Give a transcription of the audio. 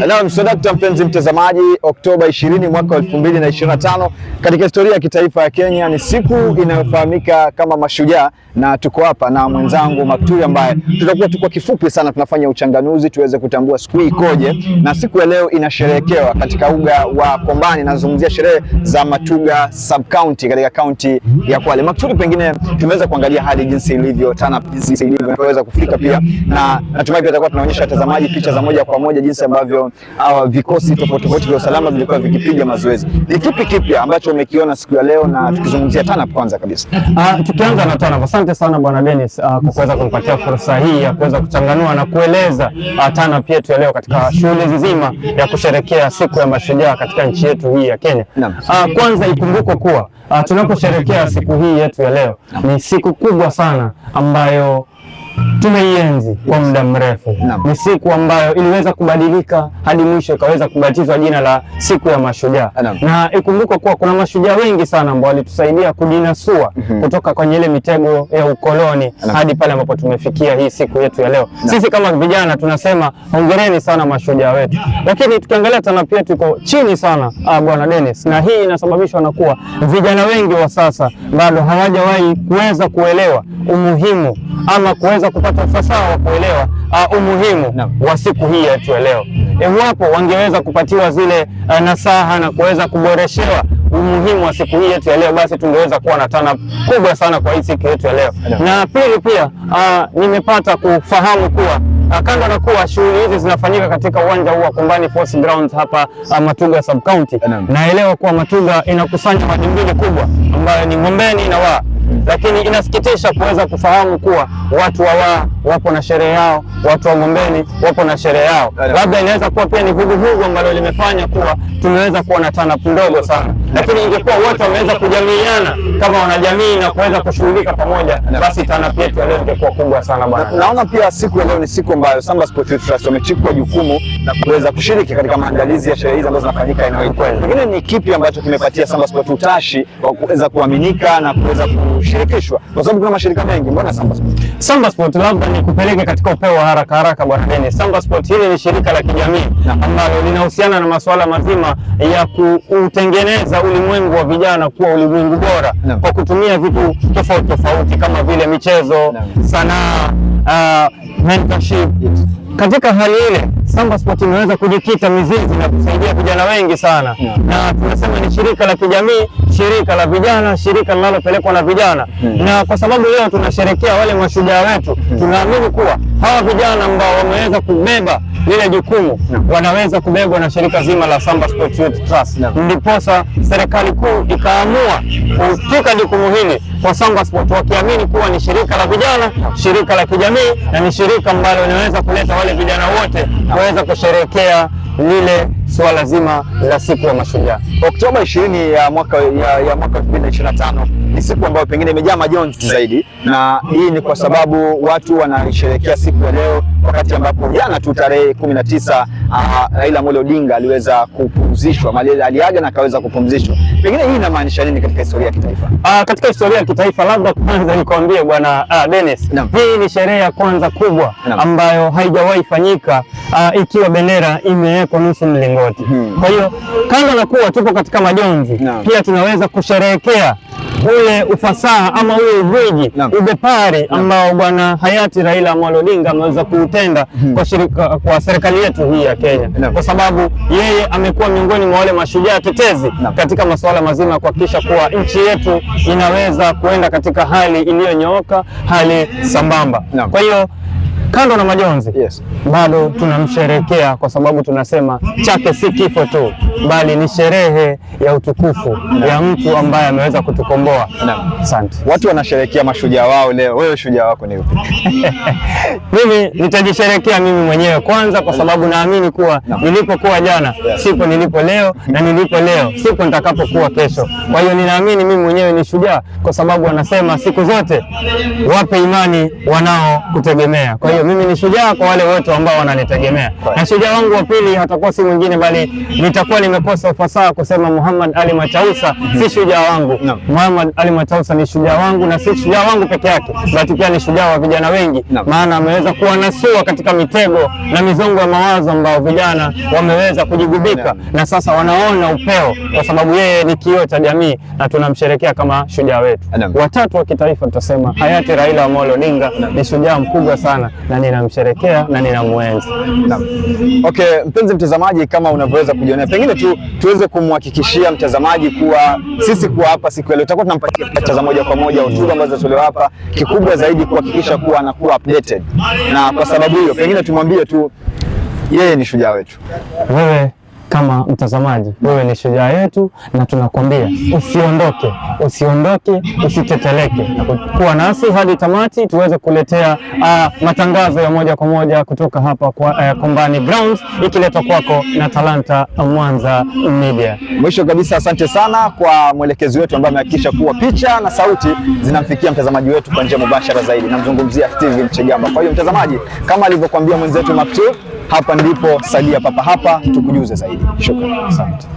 Naam, Swadakta mpenzi mtazamaji, Oktoba 20 mwaka 2025 katika historia ya kitaifa ya Kenya ni siku inayofahamika kama Mashujaa, na tuko hapa na mwenzangu Maktuli ambaye tutakuwa kwa kifupi sana tunafanya uchanganuzi tuweze kutambua siku hii ikoje, na siku ya leo inasherehekewa katika uga wa Kombani. Nazungumzia sherehe za Matuga sub county katika kaunti ya Kwale. Maktuli, pengine tumeweza kuangalia hali jinsi ilivyo, jinsi ilivyo tunaweza kufika pia, na natumai pia tutakuwa tunaonyesha watazamaji picha za moja kwa moja jinsi ambavyo vikosi tofauti vya usalama vilikuwa vikipiga mazoezi. Ni kipi kipya ambacho umekiona siku ya leo, na tukizungumzia TANAP kwanza kabisa? Tukianza na TANAP, asante sana Bwana Dennis kwa kuweza kunipatia fursa hii ya kuweza kuchanganua na kueleza TANAP yetu ya leo katika shughuli nzima ya kusherehekea siku ya Mashujaa katika nchi yetu hii ya Kenya. Kwanza ikumbukwe kuwa tunaposherehekea siku hii yetu ya leo ni siku kubwa sana ambayo tumeienzi kwa muda mrefu. Ni siku ambayo iliweza kubadilika hadi mwisho ikaweza kubatizwa jina la siku ya Mashujaa. Na ikumbuka kuwa kuna mashujaa wengi sana ambao walitusaidia kujinasua kutoka kwenye ile mitego ya ukoloni hadi pale ambapo tumefikia hii siku yetu ya leo. Sisi kama vijana tunasema hongereni sana mashujaa wetu. Lakini tukiangalia TANAP yetu iko chini sana Bwana Dennis, na hii inasababishwa na kuwa vijana wengi wa sasa bado hawajawahi kuweza kuelewa umuhimu ama kuweza kupata ufasaha wa kuelewa umuhimu wa siku hii yetu ya leo. Iwapo wangeweza kupatiwa zile nasaha na kuweza kuboreshewa umuhimu wa siku hii yetu ya leo, basi tungeweza kuwa na TANAP kubwa sana kwa hii siku yetu ya leo. Na pili pia nimepata kufahamu kuwa kando na kuwa shughuli hizi zinafanyika katika uwanja huu wa Kombani Force Grounds hapa Matuga sub county, naelewa kuwa Matuga inakusanya madi mbili kubwa ambayo ni Ngombeni na Waa. Lakini inasikitisha kuweza kufahamu kuwa watu wa Waa wapo na sherehe yao, watu wa Ngombeni wapo na sherehe yao. Labda inaweza kuwa pia ni vuguvugu ambalo limefanya kuwa tumeweza kuwa na TANAP ndogo sana, lakini ingekuwa wote wameweza kujamiiana kama wanajamii na kuweza kushughulika pamoja, basi TANAP yetu leo ingekuwa kubwa sana bwana. Naona pia siku ya leo ni siku ambayo Samba Sport Youth Trust wamechukua jukumu na kuweza kushiriki katika maandalizi ya sherehe hizi ambazo zinafanyika eneo hili. Pengine ni kipi ambacho kimepatia Samba Sport utashi wa kuweza kuaminika na kuweza kushirikishwa, kwa sababu kuna mashirika mengi? Mbona Samba Sport? Samba Sport, labda nikupeleke katika upeo wa haraka Bwana Dennis. Samba Sport hili ni shirika la kijamii ambalo linahusiana na masuala mazima ya kutengeneza ulimwengu wa vijana kuwa ulimwengu bora kwa kutumia vitu tofauti kama vile michezo, sanaa, mentorship. Katika hali ile Samba Sport imeweza kujikita mizizi na kusaidia vijana wengi sana. Na tunasema ni shirika la kijamii, shirika la vijana, shirika linalopelekwa na vijana. Na kwa sababu leo tunasherehekea wale mashujaa wetu, tunaamini kuwa hawa vijana ambao wameweza kubeba lile jukumu wanaweza kubebwa na shirika zima la Samba Sport Youth Trust. Ndiposa serikali kuu ikaamua kutuka jukumu hili kwa Samba Sport, wakiamini kuwa ni shirika la vijana, shirika la kijamii, na ni shirika ambalo linaweza kuleta wale vijana wote kuweza kusherehekea lile swala zima la siku ya Mashujaa. Oktoba 20 ya mwaka 2025 ni siku ambayo pengine imejaa majonzi zaidi, na hii ni kwa sababu watu wanasherehekea siku ya leo wakati ambapo jana tu tarehe 19 Raila Amolo Odinga aliweza kupumzishwa, aliaga na akaweza kupumzishwa. Pengine hii inamaanisha nini katika historia ya kitaifa? Katika historia ya kitaifa, labda kwanza nikwambie Bwana Dennis, hii ni sherehe ya kwanza kubwa ambayo haijawahi fanyika ikiwa bendera imewekwa nusu mlingoti. Kwa hiyo kando na kuwa tupo katika majonzi, pia tunaweza kusherehekea ule ufasaha ama ule uweji, ubepari ambao bwana hayati Raila Amolo Odinga ameweza kuutenda kwa serikali yetu hii ya Kenya, kwa sababu yeye amekuwa miongoni mwa wale mashujaa tetezi katika masuala mazima kuhakikisha kuwa nchi yetu inaweza kuenda katika hali iliyonyooka, hali sambamba. Kwa hiyo kando na majonzi, bado tunamsherehekea kwa sababu tunasema chake si kifo tu, bali ni sherehe ya utukufu ya mtu ambaye ameweza kutukomboa. Asante. Watu wanasherehekea mashujaa wao leo, wewe shujaa wako ni upi? Mimi nitajisherehekea mimi mwenyewe kwanza, kwa sababu naamini kuwa nilipokuwa jana sipo nilipo leo, na nilipo leo sipo nitakapokuwa kesho. Kwa hiyo ninaamini mimi mwenyewe ni shujaa, kwa sababu wanasema siku zote wape imani wanao kutegemea. Kwa hiyo mimi ni shujaa kwa wale wote ambao wananitegemea. Na shujaa wangu wa pili hatakuwa si mwingine bali nitakuwa nimekosa ufasaha kusema Muhammad Ali Machausa si shujaa wangu. Muhammad Ali Machausa ni shujaa wangu, na si shujaa wangu peke yake, bali pia ni shujaa wa vijana wengi. Maana ameweza kuwanasua katika mitego na mizongo ya mawazo ambao vijana wameweza kujigubika, na sasa wanaona upeo, kwa sababu yeye ni kioo cha jamii na tunamsherekea kama shujaa wetu. Watatu wa kitaifa tutasema hayati Raila Amolo Odinga ni shujaa mkubwa sana, na ninamsherekea na ninamuenzi. Okay, mpenzi mtazamaji, kama unavyoweza kujionea, pengine tuweze kumhakikishia mtazamaji kuwa sisi kuwa hapa siku ya leo tutakuwa tunampatia picha za moja kwa moja hotuba ambazo tolewa hapa, kikubwa zaidi kuhakikisha kuwa anakuwa updated, na kwa sababu hiyo pengine tumwambie tu yeye ni shujaa wetu. Wewe kama mtazamaji, wewe ni shujaa yetu, na tunakwambia usiondoke, usiteteleke, na kuwa nasi hadi tamati tuweze kuletea matangazo ya moja kwa moja kutoka hapa kwa Kombani Grounds, ikiletwa kwako na Talanta Mwanza Media. Mwisho kabisa, asante sana kwa mwelekezi wetu ambaye amehakikisha kuwa picha na sauti zinamfikia mtazamaji wetu kwa njia mubashara zaidi. Namzungumzia Steven Chegamba. Kwa hiyo mtazamaji, kama alivyokuambia mwenzetu Maktoum, hapa ndipo salia papa hapa tukujuze zaidi. Shukrani. Asante.